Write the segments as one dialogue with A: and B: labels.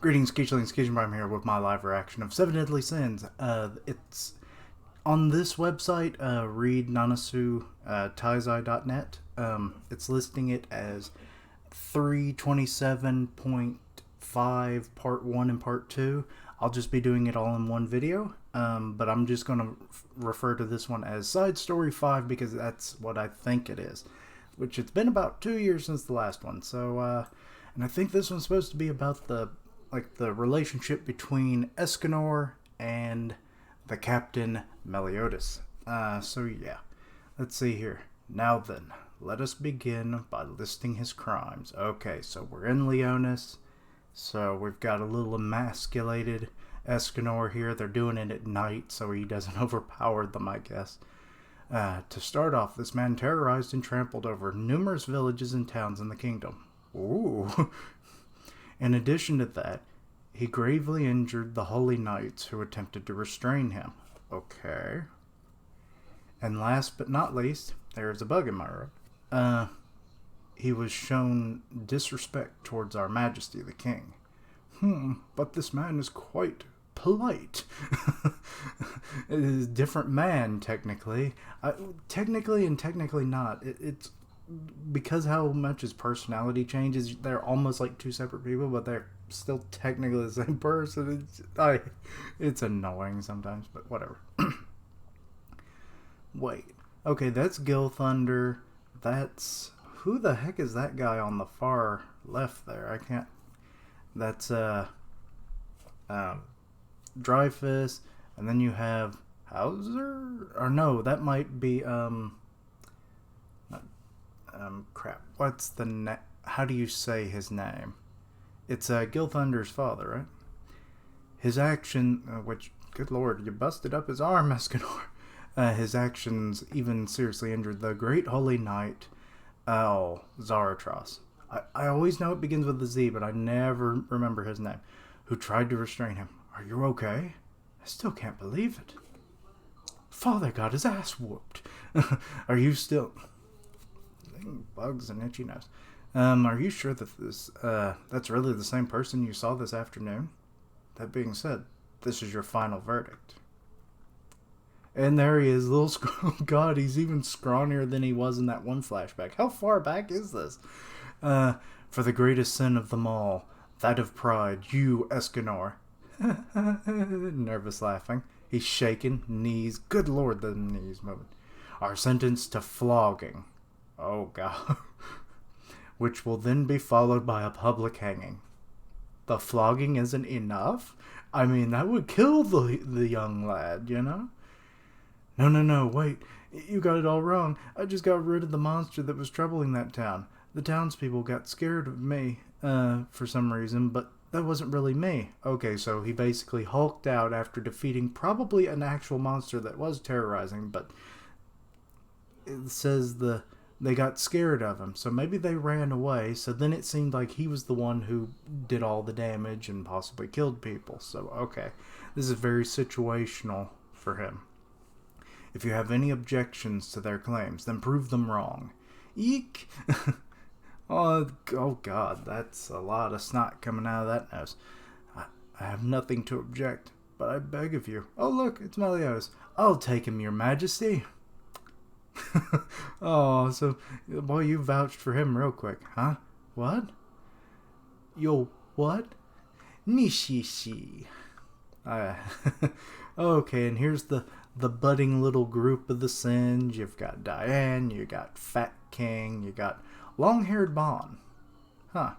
A: Greetings, Keechlings. Keechlings here with my live reaction of Seven Deadly Sins. It's on this website, Taizai.net. It's listing it as 327.5 Part 1 and Part 2. I'll just be doing it all in one video, but I'm just going to refer to this one as Side Story 5 because that's what I think it is. Which it's been about 2 years since the last one, so, and I think this one's supposed to be about the relationship between Escanor and the Captain Meliodas. So yeah, let's see here. Now then, let us begin by listing his crimes. Okay, so we're in Leonis, so we've got a little emasculated Escanor here. They're doing it at night, so he doesn't overpower them, I guess. To start off, this man terrorized and trampled over numerous villages and towns in the kingdom. Ooh. In addition to that, he gravely injured the holy knights who attempted to restrain him. Okay. And last but not least, there's a bug in my road. He was shown disrespect towards our majesty, the king. But this man is quite polite. It is a different man, technically. Technically and technically not. It's because how much his personality changes. They're almost like two separate people, but they're still technically the same person. It's annoying sometimes, but whatever. Wait. Okay, that's Gil Thunder. That's... Who the heck is that guy on the far left there? I can't... That's, Dreyfus, and then you have Hauser? Or no, that might be, crap. What's the how do you say his name? It's, Gil Thunder's father, right? His action, which, good lord, you busted up his arm, Escanor. His actions even seriously injured the great holy knight, Zaratros. I always know it begins with a Z, but I never remember his name. Who tried to restrain him. Are you okay? I still can't believe it. Father got his ass whooped. Are you still... Bugs and itchy nose. Are you sure that that's really the same person you saw this afternoon? That being said, this is your final verdict. And there he is, little God, he's even scrawnier than he was in that one flashback. How far back is this? For the greatest sin of them all, that of pride, you, Escanor. Nervous laughing. He's shaking, knees, good lord, the knees moving. Are sentenced to flogging. Oh, God. Which will then be followed by a public hanging. The flogging isn't enough? I mean, that would kill the young lad, you know? No, wait. You got it all wrong. I just got rid of the monster that was troubling that town. The townspeople got scared of me, for some reason, but that wasn't really me. Okay, so he basically hulked out after defeating probably an actual monster that was terrorizing, but it says they got scared of him, so maybe they ran away, so then it seemed like he was the one who did all the damage and possibly killed people. So, okay, this is very situational for him. If you have any objections to their claims, then prove them wrong. Eek! Oh God, that's a lot of snot coming out of that nose. I have nothing to object, but I beg of you. Oh look, it's Meliodas. I'll take him, your majesty. Oh, so, boy, you vouched for him real quick, huh? What? Yo, what? Nishishi. Okay, and here's the budding little group of the Sins. You've got Diane, you got Fat King, you got long-haired Bon. Huh.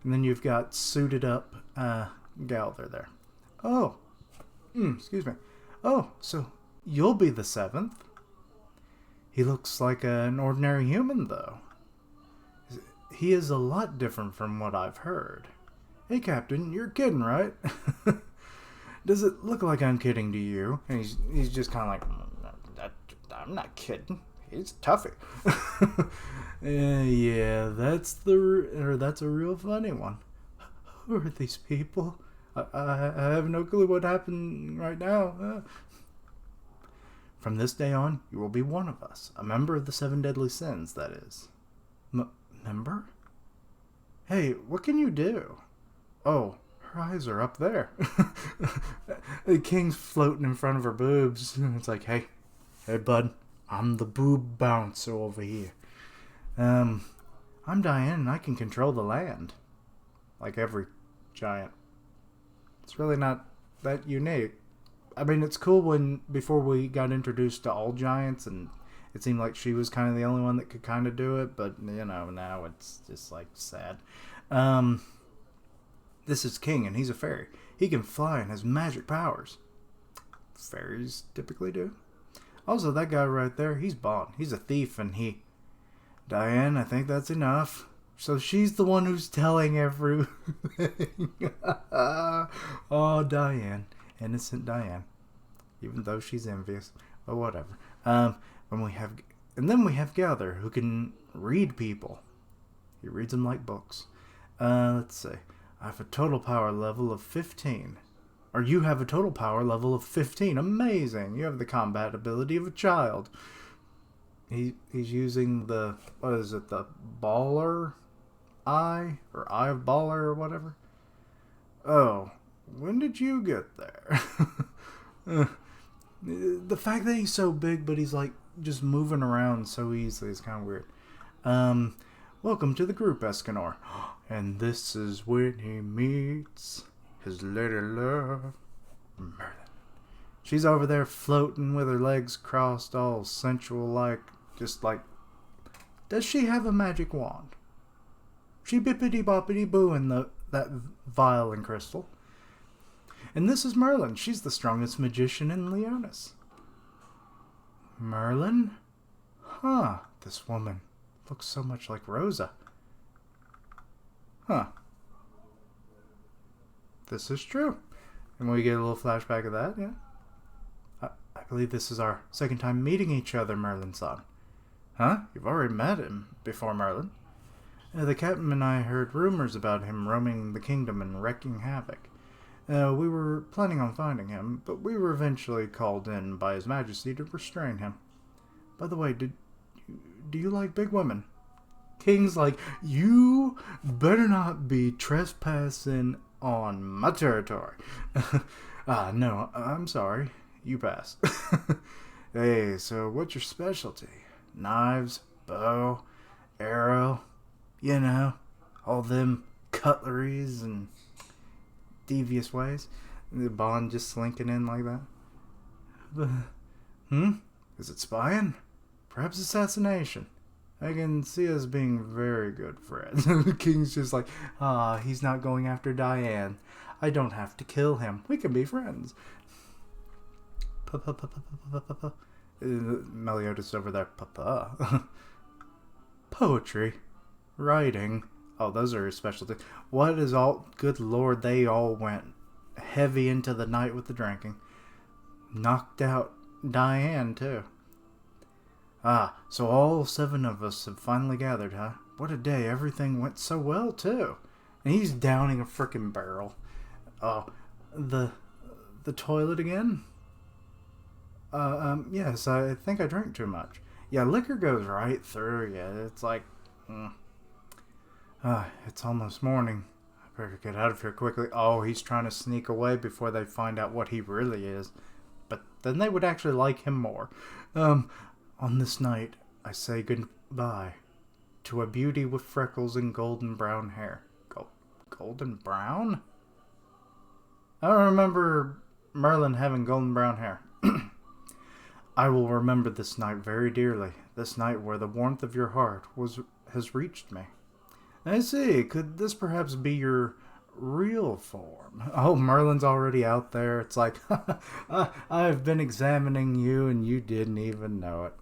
A: And then you've got suited up, Galther there. Oh. Excuse me. Oh, so you'll be the seventh. He looks like an ordinary human, though. He is a lot different from what I've heard. Hey, Captain, you're kidding, right? Does it look like I'm kidding to you? And he's just kind of like, I'm not kidding. He's toughy. Yeah, that's a real funny one. Who are these people? I have no clue what happened right now. From this day on, you will be one of us. A member of the Seven Deadly Sins, that is. Member? Hey, what can you do? Oh, her eyes are up there. The king's floating in front of her boobs. And it's like, hey, bud, I'm the boob bouncer over here. I'm Diane, and I can control the land. Like every giant. It's really not that unique. I mean, it's cool before we got introduced to all giants, and it seemed like she was kind of the only one that could kind of do it, but, now it's just, like, sad. This is King, and he's a fairy. He can fly and has magic powers. Fairies typically do. Also, that guy right there, he's Bond. He's a thief, and Diane, I think that's enough. So she's the one who's telling everything. Oh, Diane. Innocent Diane. Even though she's envious. But whatever. And then we have Gather, who can read people. He reads them like books. Let's see. I have a total power level of 15. Or you have a total power level of 15. Amazing. You have the combat ability of a child. He's using the baller eye? Or eye of baller or whatever? Oh, when did you get there? The fact that he's so big, but he's like just moving around so easily is kind of weird. Welcome to the group, Escanor. And this is when he meets his little love, Merlin. She's over there floating with her legs crossed, all sensual-like, just like... Does she have a magic wand? She bippity-boppity-boo in that vial and crystal. And this is Merlin. She's the strongest magician in Leonis. Merlin? Huh. This woman looks so much like Rosa. Huh. This is true. And we get a little flashback of that, yeah. I believe this is our second time meeting each other, Merlin-san. Huh? You've already met him before, Merlin. The captain and I heard rumors about him roaming the kingdom and wreaking havoc. We were planning on finding him, but we were eventually called in by His Majesty to restrain him. By the way, do you like big women? King's like, you better not be trespassing on my territory. No, I'm sorry. You pass. Hey, so what's your specialty? Knives, bow, arrow, all them cutleries and devious ways. The Bond just slinking in like that. Is it spying? Perhaps assassination. I can see us being very good friends. The King's just like, he's not going after Diane. I don't have to kill him. We can be friends. Meliodas over there. Poetry. Writing. Oh, those are his specialties. What is all... Good Lord, they all went heavy into the night with the drinking. Knocked out Diane, too. So all 7 of us have finally gathered, huh? What a day. Everything went so well, too. And he's downing a frickin' barrel. Oh, the toilet again? Yes, I think I drank too much. Yeah, liquor goes right through you. It's like... it's almost morning. I better get out of here quickly. Oh, he's trying to sneak away before they find out what he really is. But then they would actually like him more. On this night, I say goodbye to a beauty with freckles and golden brown hair. Golden brown? I don't remember Merlin having golden brown hair. I will remember this night very dearly. This night where the warmth of your heart has reached me. I see. Could this perhaps be your real form? Oh, Merlin's already out there. It's like, I've been examining you and you didn't even know it.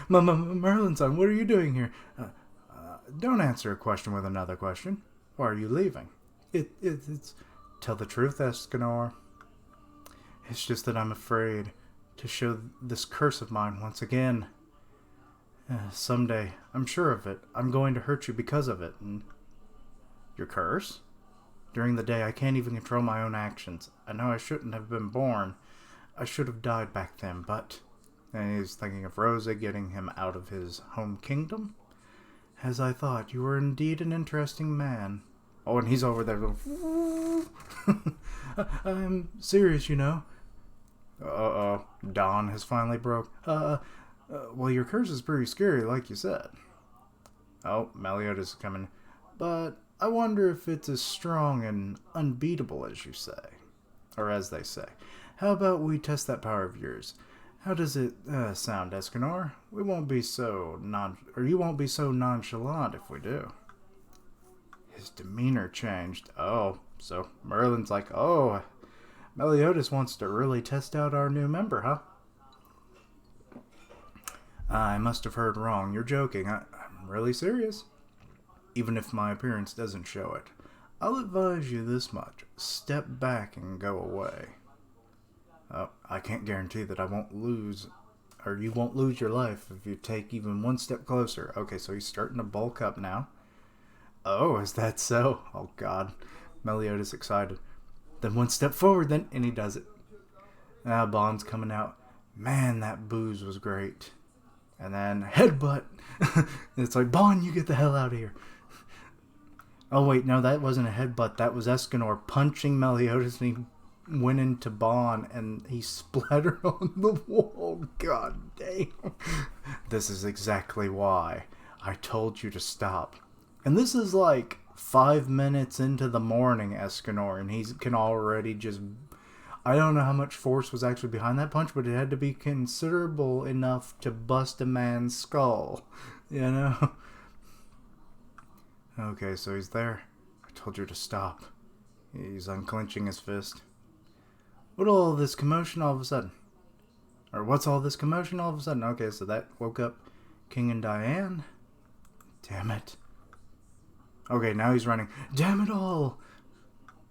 A: Merlin-san, what are you doing here? Don't answer a question with another question. Why are you leaving? It's... Tell the truth, Escanor. It's just that I'm afraid to show this curse of mine once again. Someday, I'm sure of it, I'm going to hurt you because of it. And your curse? During the day, I can't even control my own actions. I know I shouldn't have been born. I should have died back then, but... And he's thinking of Rosa getting him out of his home kingdom. As I thought, you were indeed an interesting man. Oh, and he's over there going, I'm serious, you know. Dawn has finally broke. Well, your curse is pretty scary, like you said. Oh, Meliodas is coming. But I wonder if it's as strong and unbeatable as you say. Or as they say. How about we test that power of yours? How does it sound, Escanor? You won't be so nonchalant if we do. His demeanor changed. Oh, so Merlin's like, oh, Meliodas wants to really test out our new member, huh? I must have heard wrong. You're joking. I'm really serious. Even if my appearance doesn't show it. I'll advise you this much. Step back and go away. Oh, I can't guarantee that I won't lose, or you won't lose your life if you take even one step closer. Okay, so he's starting to bulk up now. Oh, is that so? Oh, God. Meliodas excited. Then one step forward, then, and he does it. Now Bond's coming out. Man, that booze was great. And then headbutt. It's like, Bond, you get the hell out of here. Oh, wait, no, that wasn't a headbutt. That was Escanor punching Meliodas, and he went into Bond, and he splattered on the wall. God damn. This is exactly why I told you to stop. And this is like 5 minutes into the morning, Escanor, and he can already just... I don't know how much force was actually behind that punch, but it had to be considerable enough to bust a man's skull. You know? Okay, so he's there. I told you to stop. He's unclenching his fist. What all this commotion all of a sudden? Or what's all this commotion all of a sudden? Okay, so that woke up King and Diane. Damn it. Okay, now he's running. Damn it all!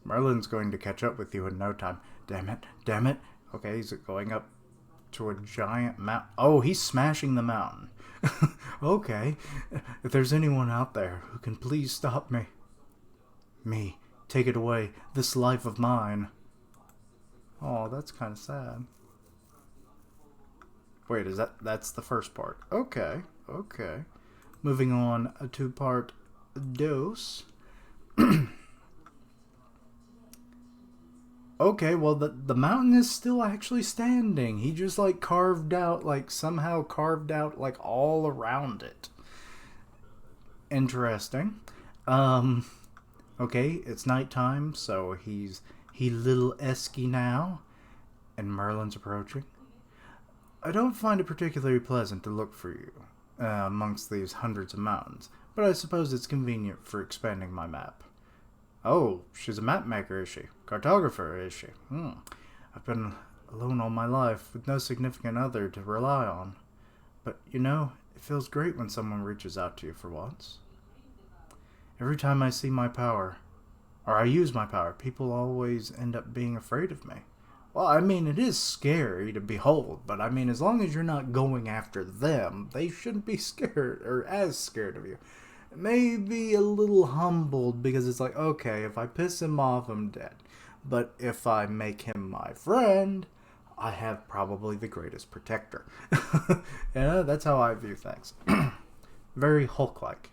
A: Merlin's going to catch up with you in no time. Damn it, damn it. Okay, he's going up to a giant mountain. Oh, he's smashing the mountain. Okay, if there's anyone out there who can please stop me. Me, take it away, this life of mine. Oh, that's kind of sad. Wait, that's the first part. Okay, okay. Moving on to part dos. Okay, well, the mountain is still actually standing. He just, like, somehow carved out, like, all around it. Interesting. Okay, it's nighttime, so he little esky now, and Merlin's approaching. I don't find it particularly pleasant to look for you amongst these hundreds of mountains, but I suppose it's convenient for expanding my map. Oh, she's a map maker, is she? Cartographer, is she? I've been alone all my life, with no significant other to rely on. But, you know, it feels great when someone reaches out to you for once. Every time I see my power, or I use my power, people always end up being afraid of me. Well, I mean, it is scary to behold, but I mean, as long as you're not going after them, they shouldn't be scared, or as scared of you. Maybe a little humbled, because it's like, okay, if I piss him off, I'm dead. But if I make him my friend, I have probably the greatest protector. Yeah, that's how I view things. Very Hulk-like.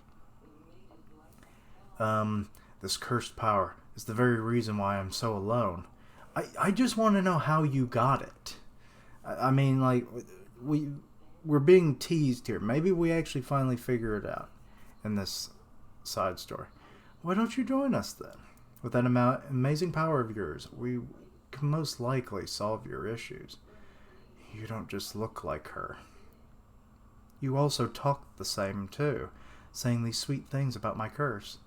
A: This cursed power is the very reason why I'm so alone. I just want to know how you got it. I mean, like, we're being teased here. Maybe we actually finally figure it out in this side story. Why don't you join us then? With that amazing power of yours, we can most likely solve your issues. You don't just look like her. You also talk the same too, saying these sweet things about my curse.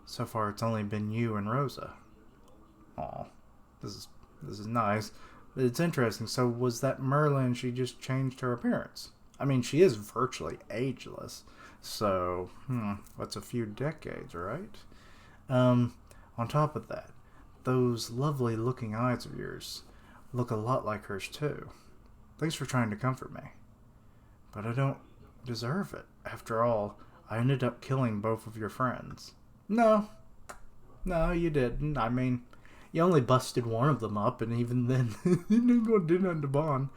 A: So far it's only been you and Rosa. Aw, this is nice. But it's interesting. So was that Merlin, she just changed her appearance? I mean, she is virtually ageless. So, what's a few decades, right? On top of that, those lovely looking eyes of yours look a lot like hers too. Thanks for trying to comfort me. But I don't deserve it. After all, I ended up killing both of your friends. No, you didn't. I mean, you only busted one of them up, and even then, you didn't go do nothing to Bond.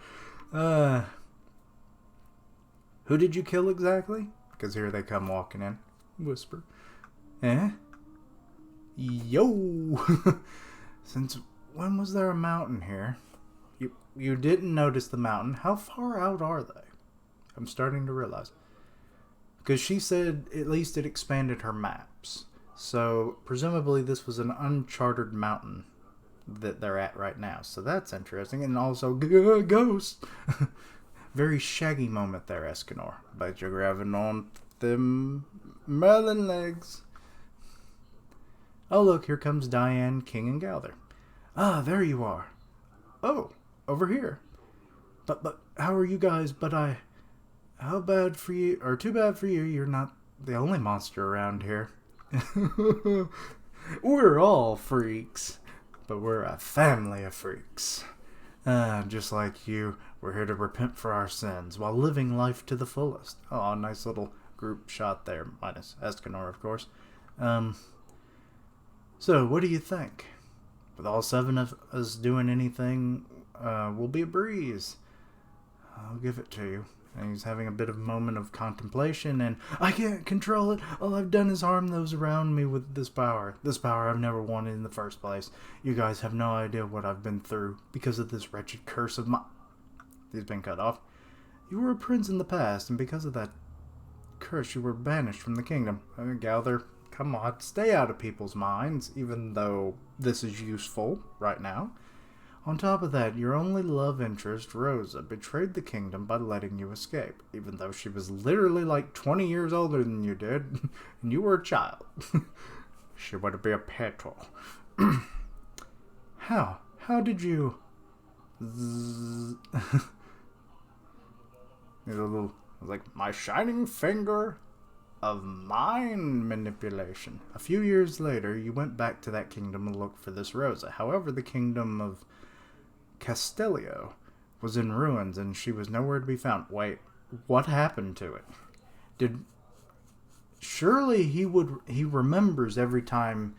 A: Who did you kill exactly? Because here they come walking in. Whisper. Eh? Yo! Since when was there a mountain here? You didn't notice the mountain. How far out are they? I'm starting to realize. Because she said at least it expanded her maps. So presumably this was an uncharted mountain that they're at right now. So that's interesting. And also, ghost! Very shaggy moment there, Escanor. But you're grabbing on them Merlin legs. Oh, look, here comes Diane, King, and Galther. Ah, there you are. Oh, over here. But how are you guys? How bad for you, or too bad for you, you're not the only monster around here. We're all freaks, but we're a family of freaks. Just like you, we're here to repent for our sins while living life to the fullest. Oh, nice little group shot there, minus Escanor, of course. So, what do you think? With all 7 of us doing anything, will be a breeze. I'll give it to you. And he's having a bit of a moment of contemplation, and I can't control it. All I've done is harm those around me with this power. This power I've never wanted in the first place. You guys have no idea what I've been through because of this wretched curse of mine. He's been cut off. You were a prince in the past, and because of that curse, you were banished from the kingdom. Galther, come on, stay out of people's minds, even though this is useful right now. On top of that, your only love interest, Rosa, betrayed the kingdom by letting you escape, even though she was literally like 20 years older than you did, and you were a child. She would be a petal. How? How did you... like, my shining finger of mind manipulation. A few years later, you went back to that kingdom and looked for this Rosa. However, the kingdom of Castellio was in ruins and she was nowhere to be found. Wait, what happened to it? Surely he remembers every time,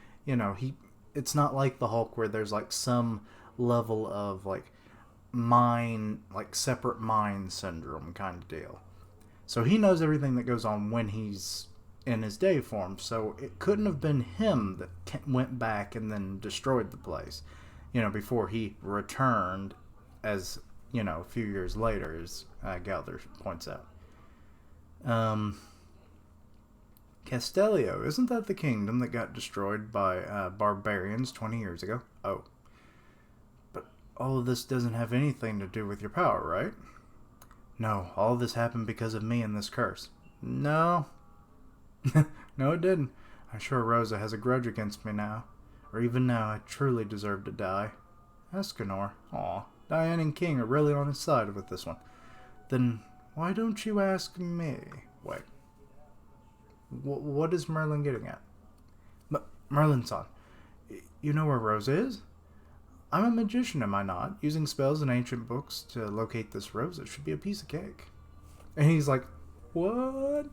A: it's not like the Hulk where there's like some level of like separate mind syndrome kind of deal. So he knows everything that goes on when he's in his day form. So it couldn't have been him that went back and then destroyed the place, before he returned as, a few years later, as Galther points out. Castellio, isn't that the kingdom that got destroyed by barbarians 20 years ago? Oh. But all of this doesn't have anything to do with your power, right? No, all of this happened because of me and this curse. No. No, it didn't. I'm sure Rosa has a grudge against me now. Or even now, I truly deserve to die. Escanor. Aw, Diane and King are really on his side with this one. Then why don't you ask me? Wait. What is Merlin getting at? Merlin-san, you know where Rosa is? I'm a magician, am I not? Using spells and ancient books to locate this Rosa should be a piece of cake. And he's like, what?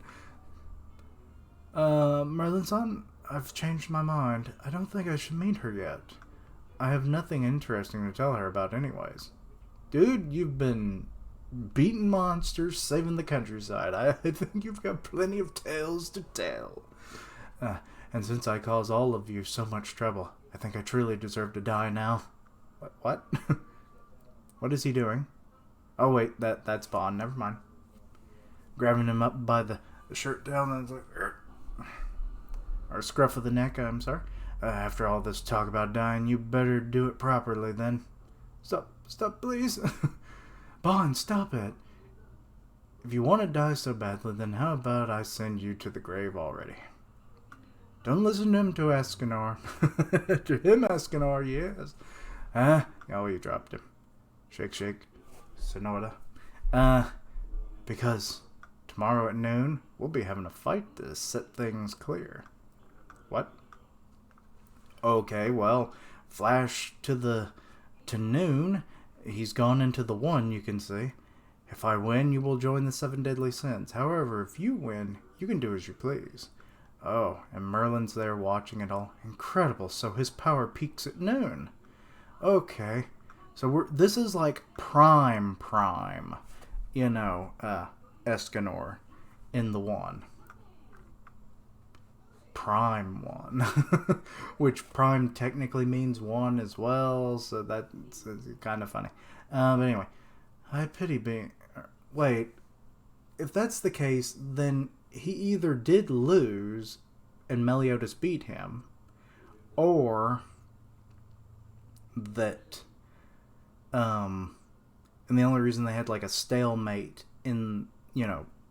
A: Merlin-san, I've changed my mind. I don't think I should meet her yet. I have nothing interesting to tell her about anyways. Dude, you've been beating monsters, saving the countryside. I think you've got plenty of tales to tell. And since I cause all of you so much trouble, I think I truly deserve to die now. What? What is he doing? Oh wait, that's Bond. Never mind. Grabbing him up by the shirt down and it's like, or scruff of the neck, I'm sorry. After all this talk about dying, you better do it properly then. Stop, please. Bond, stop it. If you want to die so badly, then how about I send you to the grave already? Don't listen to him, to Escanor. To him, Escanor, yes. Oh, you dropped him. Shake, Sonora. Because tomorrow at noon, we'll be having a fight to set things clear. What? Okay, well, flash to noon. He's gone into the one, you can see. If I win, you will join the 7 deadly sins. However, if you win, you can do as you please. Oh, and Merlin's there watching it all. Incredible, so his power peaks at noon. Okay, so this is like prime, Escanor in the one. prime one. Which prime technically means one as well, so that's kind of funny. But anyway, I pity being... Wait, if that's the case, then he either did lose and Meliodas beat him, or that... And the only reason they had like a stalemate in,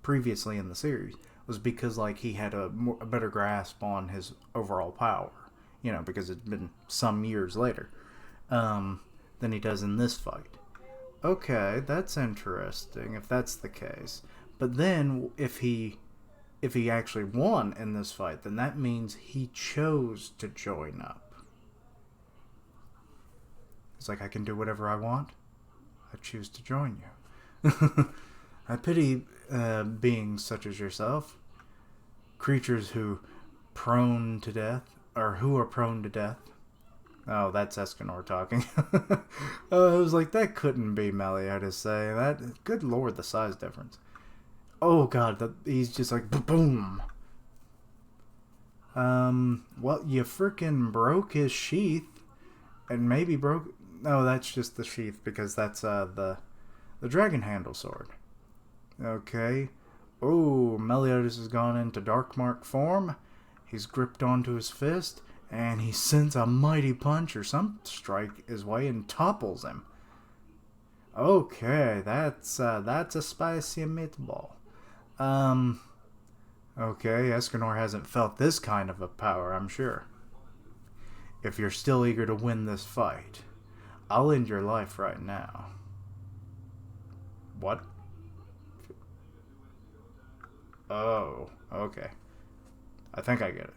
A: previously in the series was because like he had a better grasp on his overall power, because it's been some years later, than he does in this fight. Okay, that's interesting if that's the case. But then if he actually won in this fight, then that means he chose to join up. It's like, I can do whatever I want. I choose to join you. I pity beings such as yourself. Creatures who are prone to death. Oh, that's Escanor talking. I was like, that couldn't be Meliodas saying that. Good lord, the size difference. Oh god, he's just like, boom. Well, you frickin' broke his sheath. And maybe broke... No, that's just the sheath, because that's the dragon handle sword. Okay. Oh, Meliodas has gone into Darkmark form. He's gripped onto his fist, and he sends a mighty punch or some strike his way and topples him. Okay, that's a spicy meatball. Okay, Escanor hasn't felt this kind of a power, I'm sure. If you're still eager to win this fight, I'll end your life right now. What? Oh, okay. I think I get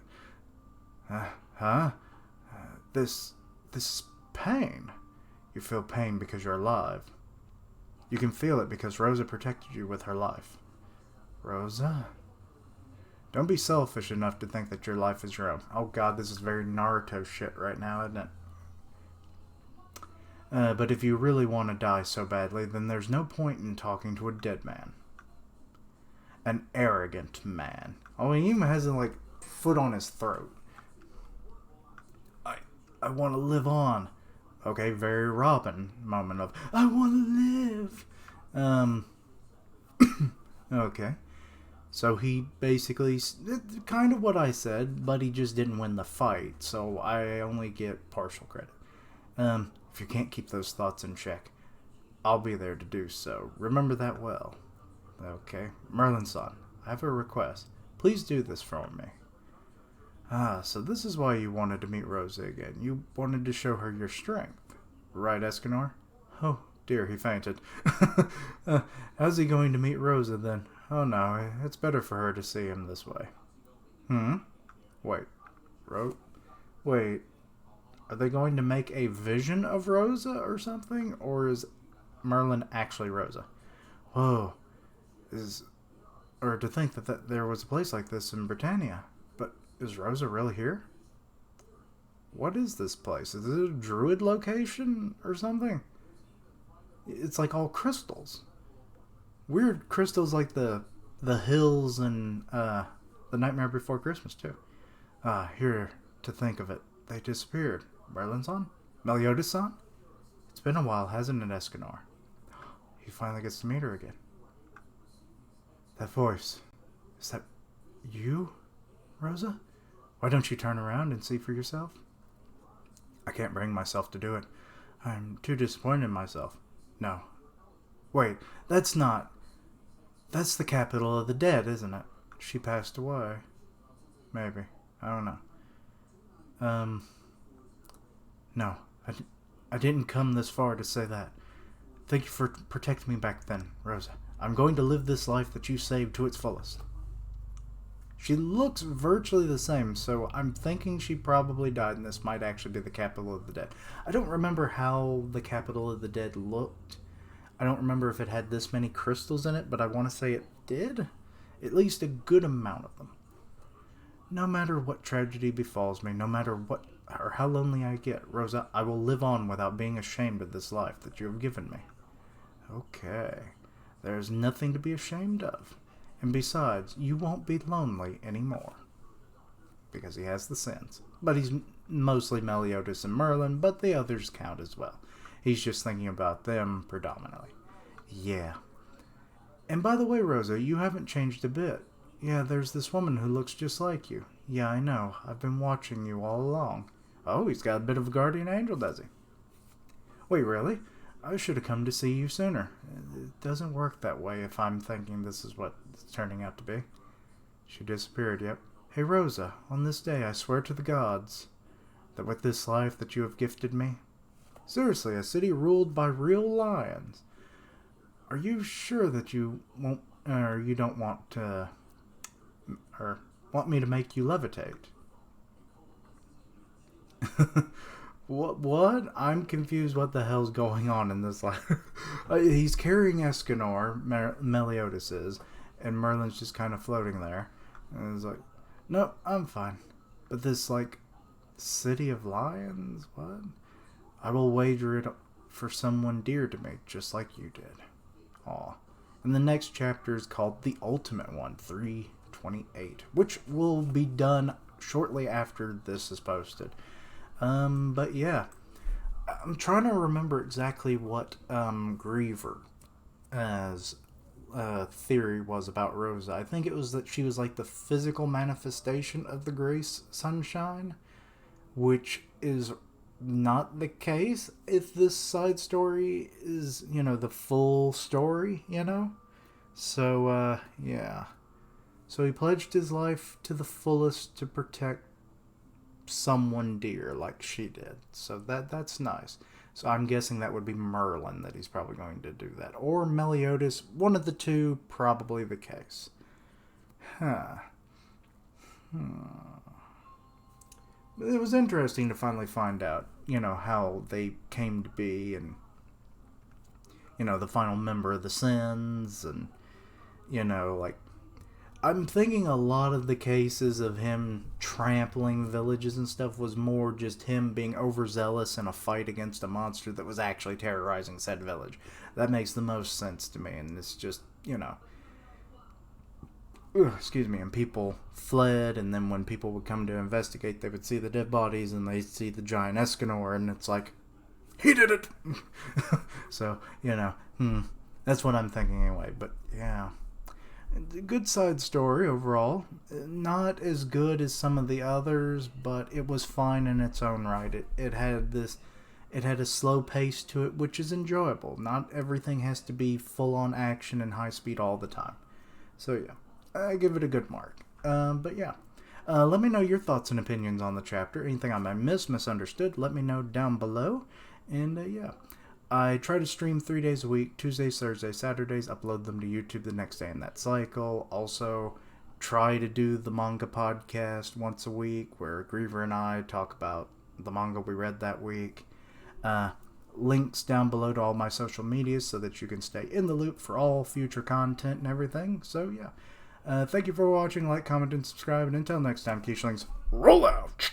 A: it. This is pain. You feel pain because you're alive. You can feel it because Rosa protected you with her life. Rosa? Don't be selfish enough to think that your life is your own. Oh god, this is very Naruto shit right now, isn't it? But if you really want to die so badly, then there's no point in talking to a dead man. An arrogant man. Oh, he even has a, foot on his throat. I want to live on. Okay, very Robin moment of, I want to live. Okay. So he basically, kind of what I said, but he just didn't win the fight, so I only get partial credit. If you can't keep those thoughts in check, I'll be there to do so. Remember that well. Okay. Merlin's son, I have a request. Please do this for me. So this is why you wanted to meet Rosa again. You wanted to show her your strength. Right, Escanor? Oh, dear, he fainted. How's he going to meet Rosa, then? Oh, no, it's better for her to see him this way. Wait. Wait. Are they going to make a vision of Rosa or something? Or is Merlin actually Rosa? Whoa. Or to think that there was a place like this in Britannia. But is Rosa really here? What is this place? Is it a druid location or something? It's like all crystals. Weird crystals like the hills and The Nightmare Before Christmas too. Here to think of it, they disappeared. Merlin's son? Meliodas' son? It's been a while, hasn't it, Escanor? He finally gets to meet her again. That voice. Is that you, Rosa? Why don't you turn around and see for yourself? I can't bring myself to do it. I'm too disappointed in myself. No. Wait, that's the capital of the dead, isn't it? She passed away. Maybe. I don't know. No. I didn't come this far to say that. Thank you for protecting me back then, Rosa. I'm going to live this life that you saved to its fullest. She looks virtually the same, so I'm thinking she probably died, and this might actually be the capital of the dead. I don't remember how the capital of the dead looked. I don't remember if it had this many crystals in it, but I want to say it did. At least a good amount of them. No matter what tragedy befalls me, no matter what or how lonely I get, Rosa, I will live on without being ashamed of this life that you have given me. Okay. There's nothing to be ashamed of. And besides, you won't be lonely anymore. because he has the sins. But he's mostly Meliodas and Merlin, but the others count as well. He's just thinking about them predominantly. Yeah. And by the way, Rosa, you haven't changed a bit. Yeah, there's this woman who looks just like you. Yeah, I know. I've been watching you all along. Oh, he's got a bit of a guardian angel, does he? Wait, really? I should have come to see you sooner. It doesn't work that way if I'm thinking this is what it's turning out to be. She disappeared, yep. Hey, Rosa, on this day I swear to the gods that with this life that you have gifted me... Seriously, a city ruled by real lions. Are you sure that you won't... or you don't want to... or want me to make you levitate? What? I'm confused what the hell's going on in this life. He's carrying Escanor, Meliodas is, and Merlin's just kind of floating there. And it's like, nope, I'm fine. But this, like, city of lions? What? I will wager it for someone dear to me, just like you did. Aw. And the next chapter is called The Ultimate One, 328, which will be done shortly after this is posted. But yeah, I'm trying to remember exactly what Griever as theory was about Rosa. I think it was that she was like the physical manifestation of the Grace Sunshine, which is not the case if this side story is, the full story, So, yeah. So he pledged his life to the fullest to protect someone dear like she did. So that's nice. So I'm guessing that would be Merlin that he's probably going to do that. Or Meliodas. One of the two, probably the case. It was interesting to finally find out, how they came to be and, the final member of the Sins and, I'm thinking a lot of the cases of him trampling villages and stuff was more just him being overzealous in a fight against a monster that was actually terrorizing said village. That makes the most sense to me, and it's just, excuse me, and people fled, and then when people would come to investigate, they would see the dead bodies, and they'd see the giant Escanor, and it's like, he did it! So, that's what I'm thinking anyway, but yeah. Good side story overall. Not as good as some of the others, but it was fine in its own right. It had a slow pace to it, which is enjoyable. Not everything has to be full on action and high speed all the time. So yeah, I give it a good mark. But yeah, let me know your thoughts and opinions on the chapter. Anything I might misunderstood, let me know down below. And yeah. I try to stream 3 days a week, Tuesdays, Thursdays, Saturdays, upload them to YouTube the next day in that cycle. Also, try to do the manga podcast once a week where Griever and I talk about the manga we read that week. Links down below to all my social medias so that you can stay in the loop for all future content and everything. So yeah, thank you for watching, like, comment, and subscribe, and until next time, Keishlings, roll out!